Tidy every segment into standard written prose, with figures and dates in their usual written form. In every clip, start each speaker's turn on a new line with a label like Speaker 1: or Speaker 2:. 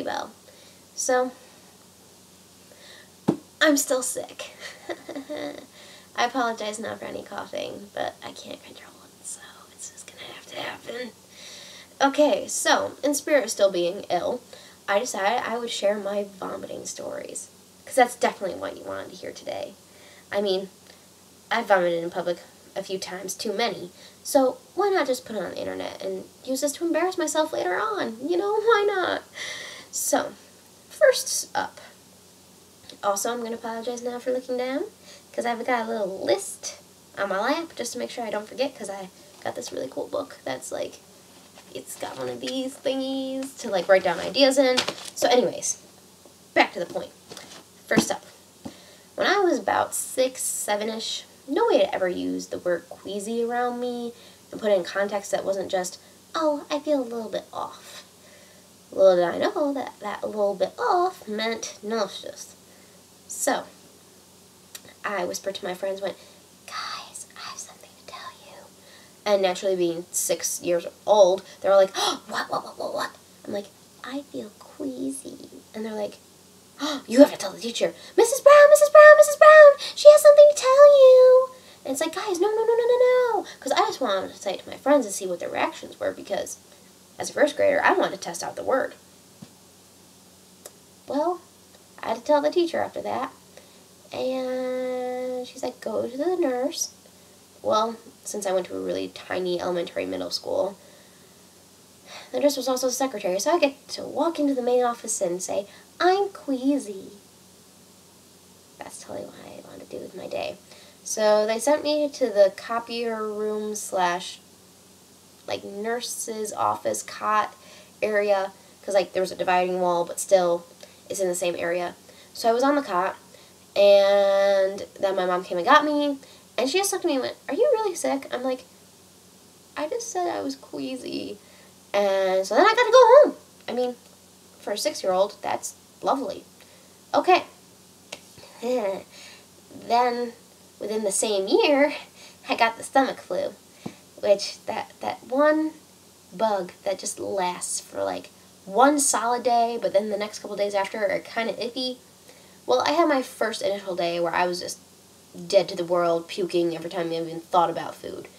Speaker 1: potty bell. So, I'm still sick. I apologize now for any coughing, but I can't control it, so it's just gonna have to happen. Okay, so, in spirit of still being ill, I decided I would share my vomiting stories. Because that's definitely what you wanted to hear today. I mean, I've vomited in public a few times, too many. So why not just put it on the internet and use this to embarrass myself later on? You know, why not? So, first up. Also, I'm going to apologize now for looking down, because I've got a little list on my lap just to make sure I don't forget, because I got this really cool book that's like, it's got one of these thingies to like write down ideas in. So anyways, back to the point. First up, when I was about 6, 7-ish, nobody had ever used the word queasy around me and put it in context that wasn't just, oh, I feel a little bit off. Little did I know that a little bit off meant nauseous. So, I whispered to my friends, went, guys, I have something to tell you. And naturally being 6 years old, they were like, oh, what? I'm like, I feel queasy. And they're like, oh, you have to tell the teacher, Mrs. Brown, she has something to tell you. And it's like, guys, no. Because I just wanted to say it to my friends and see what their reactions were, because as a first grader, I wanted to test out the word. Well, I had to tell the teacher after that. And she's like, go to the nurse. Well, since I went to a really tiny elementary middle school, the nurse was also the secretary, so I get to walk into the main office and say, I'm queasy. That's totally what I wanted to do with my day. So they sent me to the copier room / like nurse's office cot area, because like there was a dividing wall, but still it's in the same area. So I was on the cot, and then my mom came and got me, and she just looked at me and went, are you really sick? I'm like, I just said I was queasy. And so then I got to go home. I mean, for a 6-year-old, that's lovely. Okay. Then, within the same year, I got the stomach flu, which that one bug that just lasts for like one solid day, but then the next couple days after are kind of iffy. Well, I had my first initial day where I was just dead to the world, puking every time I even thought about food.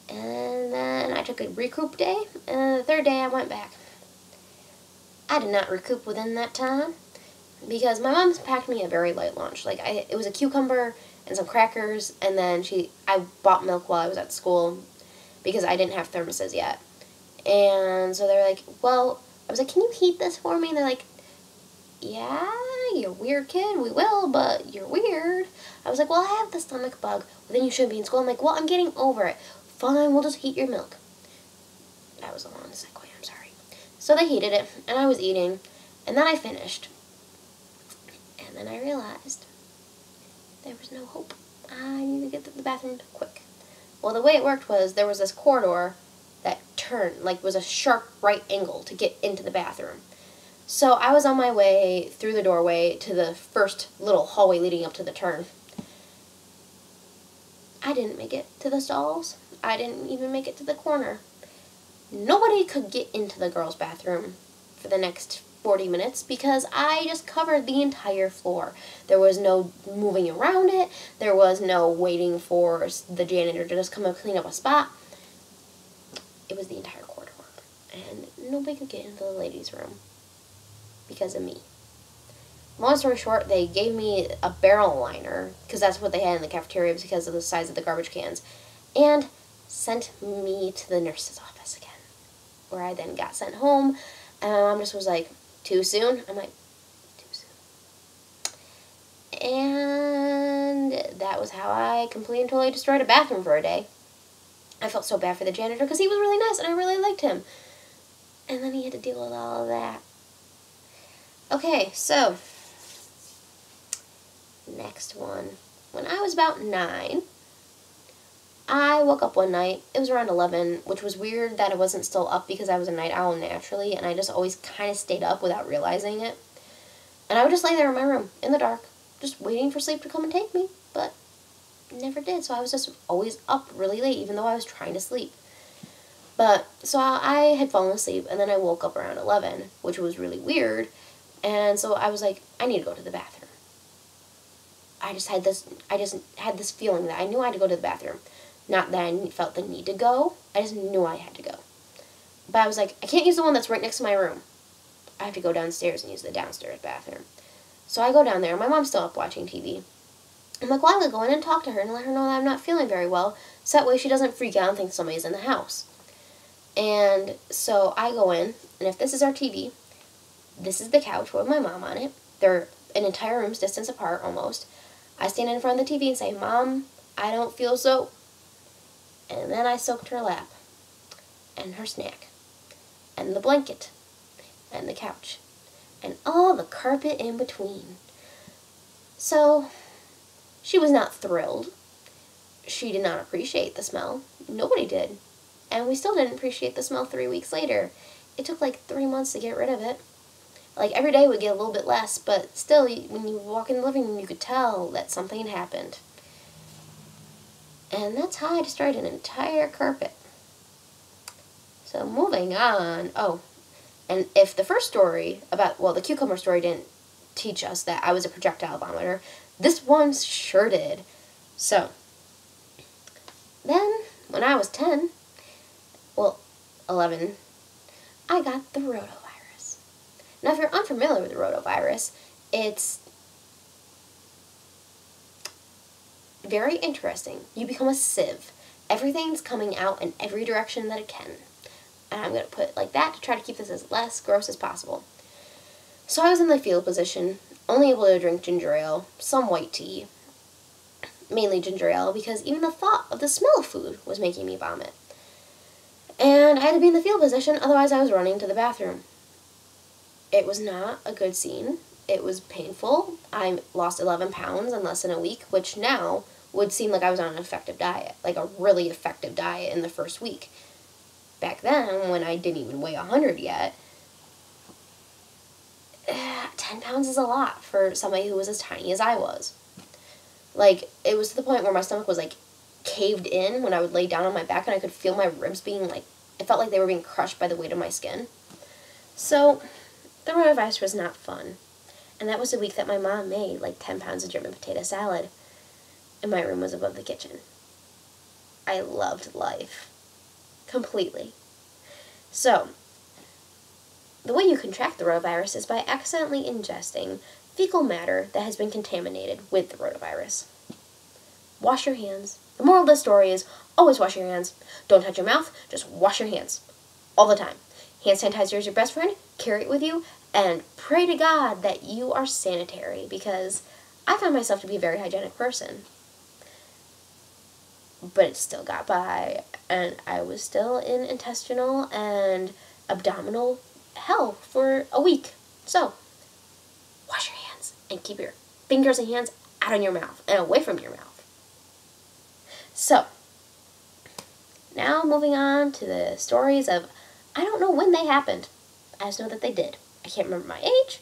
Speaker 1: And then I took a recoup day, and then the third day I went back. I did not recoup within that time, because my mom's packed me a very light lunch. Like, it was a cucumber and some crackers, and then I bought milk while I was at school, because I didn't have thermoses yet. And so they were like, well, I was like, can you heat this for me? And they're like, yeah, you're a weird kid, we will, but you're weird. I was like, well, I have the stomach bug, well, then you shouldn't be in school. I'm like, well, I'm getting over it. Fine, we'll just heat your milk. That was a long segue, I'm sorry. So they heated it, and I was eating, and then I finished. And then I realized there was no hope. I need to get to the bathroom quick. Well, the way it worked was there was this corridor that turned, like was a sharp right angle to get into the bathroom. So I was on my way through the doorway to the first little hallway leading up to the turn. I didn't make it to the stalls. I didn't even make it to the corner. Nobody could get into the girls' bathroom for the next 40 minutes because I just covered the entire floor. There was no moving around it. There was no waiting for the janitor to just come and clean up a spot. It was the entire corridor. And nobody could get into the ladies' room because of me. Long story short, they gave me a barrel liner, because that's what they had in the cafeteria because of the size of the garbage cans, and sent me to the nurse's office again, where I then got sent home, and my mom just was like, too soon? I'm like, too soon. And that was how I completely and totally destroyed a bathroom for a day. I felt so bad for the janitor because he was really nice and I really liked him. And then he had to deal with all of that. Okay, so next one. When I was about 9, I woke up one night. It was around 11, which was weird that I wasn't still up because I was a night owl naturally, and I just always kind of stayed up without realizing it. And I would just lay there in my room, in the dark, just waiting for sleep to come and take me, but it never did, so I was just always up really late, even though I was trying to sleep. But, so I had fallen asleep, and then I woke up around 11, which was really weird, and so I was like, I need to go to the bathroom. I just had this feeling that I knew I had to go to the bathroom. Not that I felt the need to go, I just knew I had to go. But I was like, I can't use the one that's right next to my room. I have to go downstairs and use the downstairs bathroom. So I go down there, my mom's still up watching TV. I'm like, well, I'm going to go in and talk to her and let her know that I'm not feeling very well, so that way she doesn't freak out and think somebody's in the house. And so I go in, and if this is our TV, this is the couch with my mom on it. They're an entire room's distance apart, almost. I stand in front of the TV and say, Mom, I don't feel so. And then I soaked her lap, and her snack, and the blanket, and the couch, and all the carpet in between. So, she was not thrilled. She did not appreciate the smell. Nobody did. And we still didn't appreciate the smell 3 weeks later. It took like 3 months to get rid of it. Like, every day would get a little bit less, but still, when you walk in the living room, you could tell that something had happened. And that's how I destroyed an entire carpet. So, moving on. Oh, and if the first story about, well, the cucumber story didn't teach us that I was a projectile vomiter, this one sure did. So, then, when I was 10, well, 11, I got the rotavirus. Now, if you're unfamiliar with the rotavirus, it's very interesting. You become a sieve. Everything's coming out in every direction that it can. And I'm going to put it like that to try to keep this as less gross as possible. So I was in the fetal position, only able to drink ginger ale, some white tea, mainly ginger ale, because even the thought of the smell of food was making me vomit. And I had to be in the fetal position, otherwise I was running to the bathroom. It was not a good scene. It was painful. I lost 11 pounds in less than a week, which now would seem like I was on an effective diet, like a really effective diet in the first week. Back then, when I didn't even weigh 100 yet, 10 pounds is a lot for somebody who was as tiny as I was. Like, it was to the point where my stomach was, like, caved in when I would lay down on my back, and I could feel my ribs being, like, it felt like they were being crushed by the weight of my skin. So, the rotavirus was not fun. And that was the week that my mom made, like, 10 pounds of German potato salad. And my room was above the kitchen. I loved life. Completely. So, the way you contract the rotavirus is by accidentally ingesting fecal matter that has been contaminated with the rotavirus. Wash your hands. The moral of the story is always wash your hands. Don't touch your mouth, just wash your hands. All the time. Hand sanitizer is your best friend. Carry it with you. And pray to God that you are sanitary, because I found myself to be a very hygienic person. But it still got by, and I was still in intestinal and abdominal hell for a week. So, wash your hands and keep your fingers and hands out of your mouth and away from your mouth. So, now moving on to the stories of, I don't know when they happened. I just know that they did. I can't remember my age,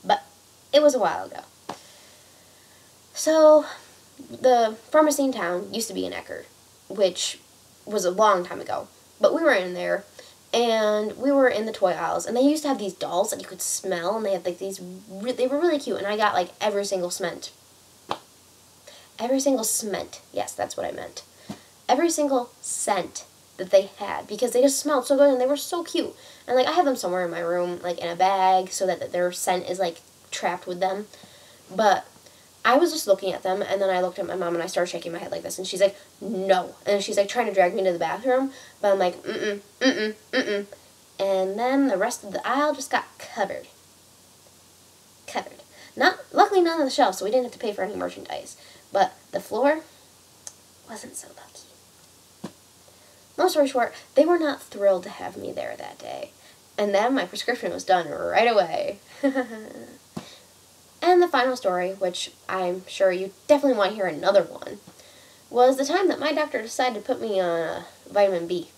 Speaker 1: but it was a while ago. So, the pharmacy in town used to be in Eckerd, which was a long time ago. But we were in there, and we were in the toy aisles, and they used to have these dolls that you could smell, and they had like these, they were really cute, and I got like every single scent. Every single scent, yes, that's what I meant. Every single scent that they had, because they just smelled so good, and they were so cute. And like, I have them somewhere in my room, like in a bag, so that their scent is like trapped with them. But I was just looking at them, and then I looked at my mom, and I started shaking my head like this, and she's like, no. And she's like trying to drag me to the bathroom, but I'm like, mm-mm, mm-mm, mm-mm. And then the rest of the aisle just got covered. Covered. Luckily not on the shelf, so we didn't have to pay for any merchandise. But the floor wasn't so lucky. Long story short, they were not thrilled to have me there that day. And then my prescription was done right away. And the final story, which I'm sure you definitely want to hear another one, was the time that my doctor decided to put me on vitamin B.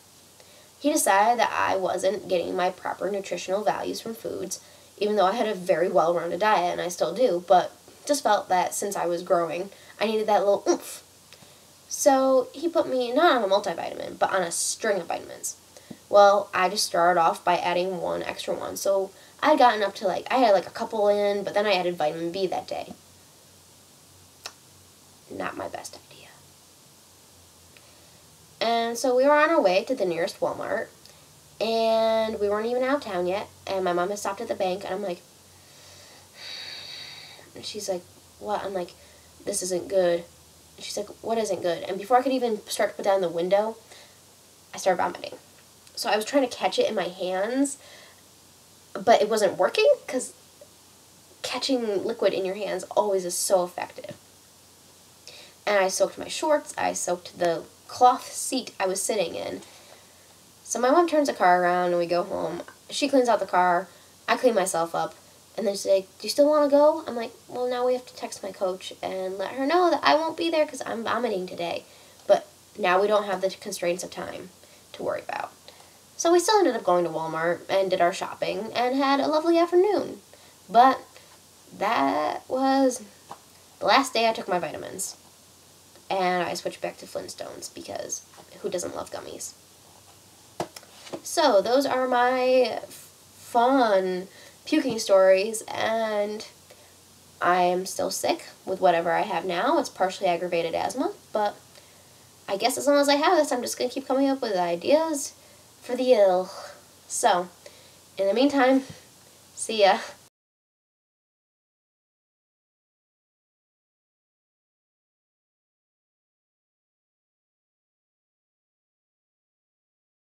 Speaker 1: He decided that I wasn't getting my proper nutritional values from foods, even though I had a very well-rounded diet, and I still do, but just felt that since I was growing, I needed that little oomph. So he put me not on a multivitamin, but on a string of vitamins, Well, I just started off by adding one extra one. So I had gotten up to I had a couple in, but then I added vitamin B that day. Not my best idea. And so we were on our way to the nearest Walmart, and we weren't even out of town yet, and my mom had stopped at the bank, and I'm like, and she's like, what? I'm like, this isn't good. And she's like, what isn't good? And before I could even start to put down the window, I started vomiting. So I was trying to catch it in my hands, but it wasn't working, because catching liquid in your hands always is so effective. And I soaked my shorts, I soaked the cloth seat I was sitting in. So my mom turns the car around and we go home. She cleans out the car, I clean myself up, and then she's like, do you still want to go? I'm like, well, now we have to text my coach and let her know that I won't be there because I'm vomiting today. But now we don't have the constraints of time to worry about. So we still ended up going to Walmart and did our shopping and had a lovely afternoon. But that was the last day I took my vitamins. And I switched back to Flintstones because who doesn't love gummies? So those are my fun puking stories, and I am still sick with whatever I have now. It's partially aggravated asthma, but I guess as long as I have this, I'm just going to keep coming up with ideas for the ill. So, in the meantime, see ya.